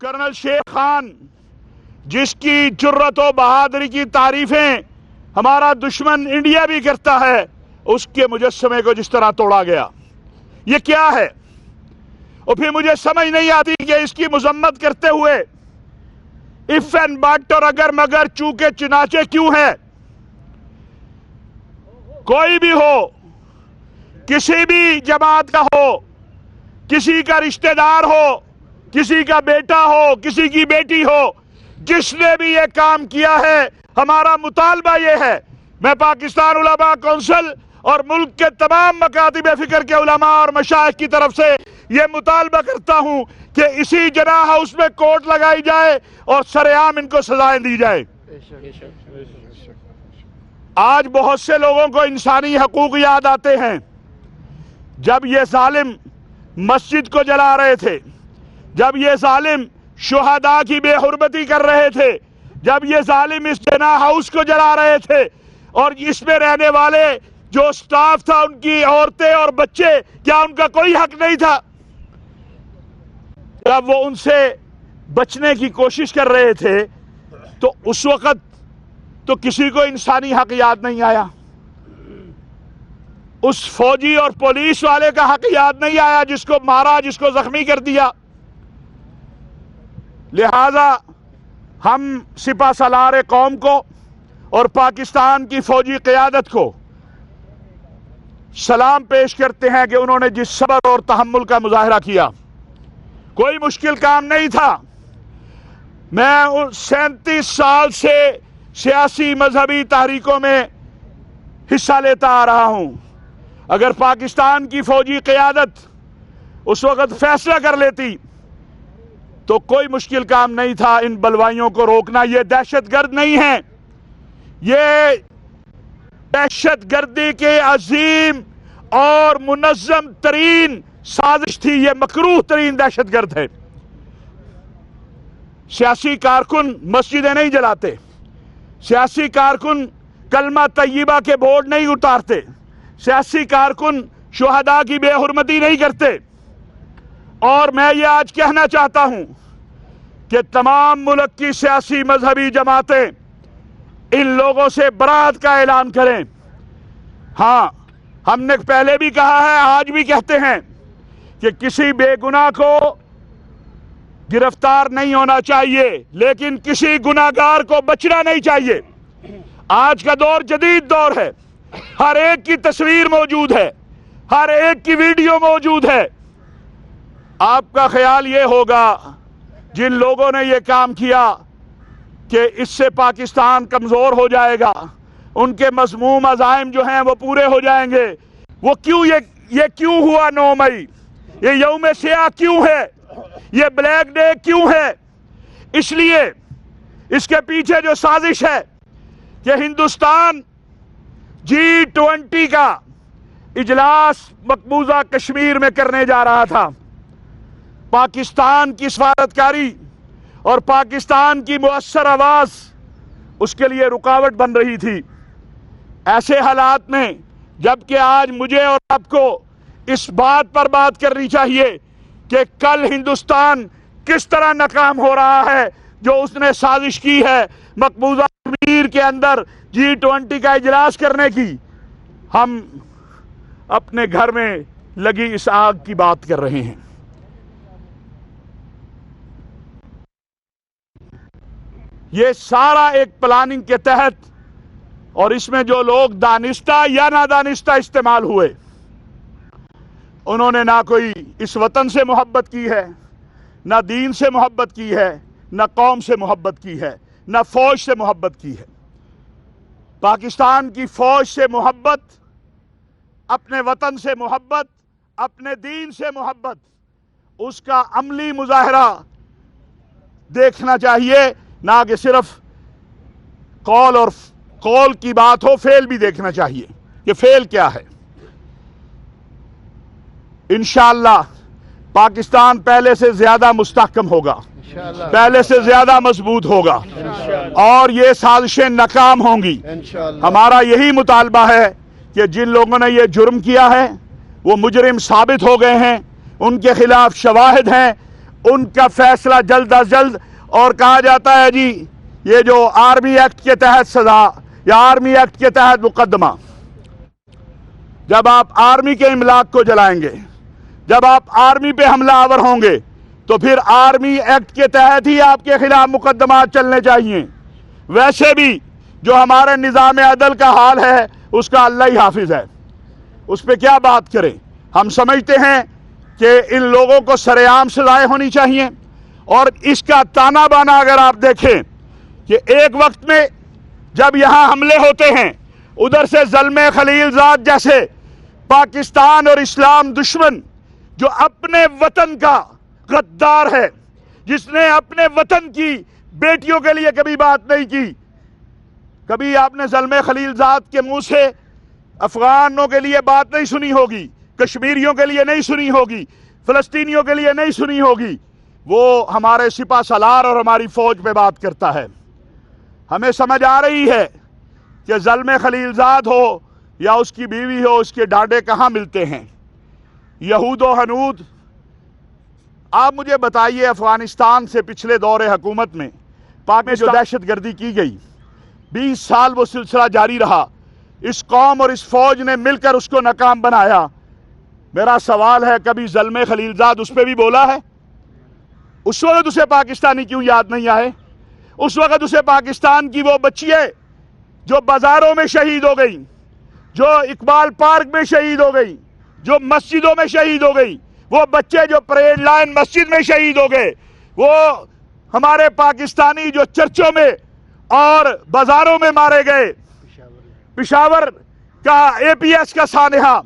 Colonel شیخ خان جس کی جرت و بہادری کی تعریفیں ہمارا دشمن انڈیا بھی کرتا ہے، اس کے مجسمے کو جس طرح توڑا گیا، یہ کیا ہے؟ اور پھر مجھے سمجھ نہیں آتی کہ اس کی مذمت کرتے ہوئے اف اینڈ بٹ اور اگر مگر چونکہ چنانچہ کیوں ہے؟ کوئی بھی ہو، کسی بھی جماعت کا ہو، کسی کا رشتہ دار ہو، کسی کا بیٹا ہو، کسی کی بیٹی ہو، جس نے بھی یہ کام کیا ہے، ہمارا مطالبہ یہ ہے، میں پاکستان علماء کونسل اور ملک کے تمام مکاتب فکر کے علماء اور مشائخ کی طرف سے یہ مطالبہ کرتا ہوں کہ اسی جناح ہاؤس میں کوٹ لگائی جائے اور سرعام ان کو سزائیں دی جائے۔ آج بہت سے لوگوں کو انسانی حقوق یاد آتے ہیں۔ جب یہ ظالم مسجد کو جلا رہے تھے، جب یہ ظالم شہداء کی بے حرمتی کر رہے تھے، جب یہ ظالم اس جناح ہاؤس کو جلا رہے تھے اور اس میں رہنے والے جو سٹاف تھا، ان کی عورتیں اور بچے، کیا ان کا کوئی حق نہیں تھا؟ جب وہ ان سے بچنے کی کوشش کر رہے تھے تو اس وقت تو کسی کو انسانی حق یاد نہیں آیا، اس فوجی اور پولیس والے کا حق یاد نہیں آیا جس کو مارا، جس کو زخمی کر دیا۔ لہذا ہم سپہ سالار قوم کو اور پاکستان کی فوجی قیادت کو سلام پیش کرتے ہیں کہ انہوں نے جس صبر اور تحمل کا مظاہرہ کیا، کوئی مشکل کام نہیں تھا۔ میں 37 سال سے سیاسی مذہبی تحریکوں میں حصہ لیتا آ رہا ہوں۔ اگر پاکستان کی فوجی قیادت اس وقت فیصلہ کر لیتی تو کوئی مشکل کام نہیں تھا ان بلوائیوں کو روکنا۔ یہ دہشت گرد نہیں ہیں، یہ دہشت گردی کے عظیم اور منظم ترین سازش تھی، یہ مکروہ ترین دہشت گرد ہے۔ سیاسی کارکن مسجدیں نہیں جلاتے، سیاسی کارکن کلمہ طیبہ کے بورڈ نہیں اتارتے، سیاسی کارکن شہداء کی بے حرمتی نہیں کرتے۔ اور میں یہ آج کہنا چاہتا ہوں کہ تمام ملک کی سیاسی مذہبی جماعتیں ان لوگوں سے برات کا اعلان کریں۔ ہاں، ہم نے پہلے بھی کہا ہے، آج بھی کہتے ہیں کہ کسی بے گناہ کو گرفتار نہیں ہونا چاہیے، لیکن کسی گناہگار کو بچنا نہیں چاہیے۔ آج کا دور جدید دور ہے، ہر ایک کی تصویر موجود ہے، ہر ایک کی ویڈیو موجود ہے۔ آپ کا خیال یہ ہوگا جن لوگوں نے یہ کام کیا کہ اس سے پاکستان کمزور ہو جائے گا، ان کے مذموم عزائم جو ہیں وہ پورے ہو جائیں گے۔ وہ کیوں یہ کیوں ہوا 9 مئی؟ یہ یوم سیاہ کیوں ہے؟ یہ بلیک ڈے کیوں ہے؟ اس لیے اس کے پیچھے جو سازش ہے کہ ہندوستان G20 کا اجلاس مقبوضہ کشمیر میں کرنے جا رہا تھا، پاکستان کی سفارتکاری اور پاکستان کی مؤثر آواز اس کے لیے رکاوٹ بن رہی تھی۔ ایسے حالات میں جبکہ آج مجھے اور آپ کو اس بات پر بات کرنی چاہیے کہ کل ہندوستان کس طرح ناکام ہو رہا ہے جو اس نے سازش کی ہے مقبوضہ کشمیر کے اندر G20 کا اجلاس کرنے کی، ہم اپنے گھر میں لگی اس آگ کی بات کر رہے ہیں۔ یہ سارا ایک پلاننگ کے تحت، اور اس میں جو لوگ دانستہ یا نادانستہ استعمال ہوئے، انہوں نے نہ کوئی اس وطن سے محبت کی ہے، نہ دین سے محبت کی ہے، نہ قوم سے محبت کی ہے، نہ فوج سے محبت کی ہے۔ پاکستان کی فوج سے محبت، اپنے وطن سے محبت، اپنے دین سے محبت، اس کا عملی مظاہرہ دیکھنا چاہیے، نہ کہ صرف قول کی بات ہو، فعل بھی دیکھنا چاہیے کہ فعل کیا ہے۔ انشاءاللہ پاکستان پہلے سے زیادہ مستحکم ہوگا، پہلے سے زیادہ مضبوط ہوگا، اور یہ سازشیں ناکام ہوں گی۔ ہمارا یہی مطالبہ ہے کہ جن لوگوں نے یہ جرم کیا ہے وہ مجرم ثابت ہو گئے ہیں، ان کے خلاف شواہد ہیں، ان کا فیصلہ جلد از جلد. اور کہا جاتا ہے جی یہ جو آرمی ایکٹ کے تحت سزا یا آرمی ایکٹ کے تحت مقدمہ، جب آپ آرمی کے املاک کو جلائیں گے، جب آپ آرمی پہ حملہ آور ہوں گے تو پھر آرمی ایکٹ کے تحت ہی آپ کے خلاف مقدمات چلنے چاہیے. ویسے بھی جو ہمارے نظام عدل کا حال ہے اس کا اللہ ہی حافظ ہے، اس پہ کیا بات کریں. ہم سمجھتے ہیں کہ ان لوگوں کو سرعام سزائیں ہونی چاہیے. اور اس کا تانا بانا اگر آپ دیکھیں کہ ایک وقت میں جب یہاں حملے ہوتے ہیں، ادھر سے زلمے خلیل زاد جیسے پاکستان اور اسلام دشمن جو اپنے وطن کا غدار ہے، جس نے اپنے وطن کی بیٹیوں کے لیے کبھی بات نہیں کی. کبھی آپ نے زلمے خلیل زاد کے منہ سے افغانوں کے لیے بات نہیں سنی ہوگی، کشمیریوں کے لیے نہیں سنی ہوگی، فلسطینیوں کے لیے نہیں سنی ہوگی. وہ ہمارے سپہ سالار اور ہماری فوج پہ بات کرتا ہے. ہمیں سمجھ آ رہی ہے کہ زلمے خلیل زاد ہو یا اس کی بیوی ہو، اس کے ڈانڈے کہاں ملتے ہیں. یہود و حنود. آپ مجھے بتائیے افغانستان سے پچھلے دور حکومت میں پاک میں جو دہشت گردی کی گئی، 20 سال وہ سلسلہ جاری رہا. اس قوم اور اس فوج نے مل کر اس کو ناکام بنایا. میرا سوال ہے کبھی زلمے خلیل زاد اس پہ بھی بولا ہے؟ اس وقت اسے پاکستانی کیوں یاد نہیں آئے؟ اس وقت اسے پاکستان کی وہ بچیاں جو بازاروں میں شہید ہو گئی، جو اقبال پارک میں شہید ہو گئی، جو مسجدوں میں شہید ہو گئی، وہ بچے جو پریڈ لائن مسجد میں شہید ہو گئے، وہ ہمارے پاکستانی جو چرچوں میں اور بازاروں میں مارے گئے، پشاور کا اے پی ایس کا سانحہ،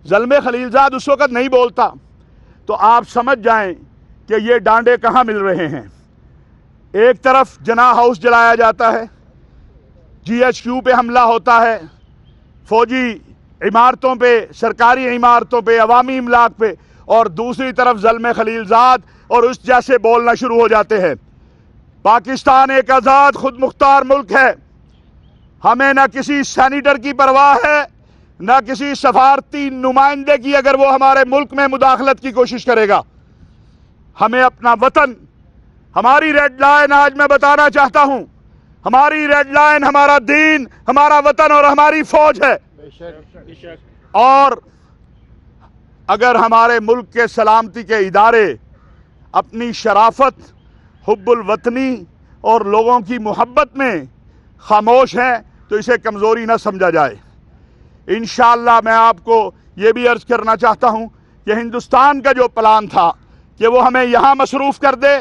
زلمے خلیل زاد اس وقت نہیں بولتا. تو آپ سمجھ جائیں کہ یہ ڈانڈے کہاں مل رہے ہیں. ایک طرف جناح ہاؤس جلایا جاتا ہے، جی ایچ کیو پہ حملہ ہوتا ہے، فوجی عمارتوں پہ، سرکاری عمارتوں پہ، عوامی املاک پہ، اور دوسری طرف زلمے خلیل زاد اور اس جیسے بولنا شروع ہو جاتے ہیں. پاکستان ایک آزاد خود مختار ملک ہے. ہمیں نہ کسی سینیٹر کی پرواہ ہے، نہ کسی سفارتی نمائندے کی اگر وہ ہمارے ملک میں مداخلت کی کوشش کرے گا. ہمیں اپنا وطن، ہماری ریڈ لائن آج میں بتانا چاہتا ہوں، ہماری ریڈ لائن ہمارا دین، ہمارا وطن اور ہماری فوج ہے. اور اگر ہمارے ملک کے سلامتی کے ادارے اپنی شرافت، حب الوطنی اور لوگوں کی محبت میں خاموش ہیں تو اسے کمزوری نہ سمجھا جائے. انشاءاللہ میں آپ کو یہ بھی عرض کرنا چاہتا ہوں کہ ہندوستان کا جو پلان تھا کہ وہ ہمیں یہاں مصروف کر دے،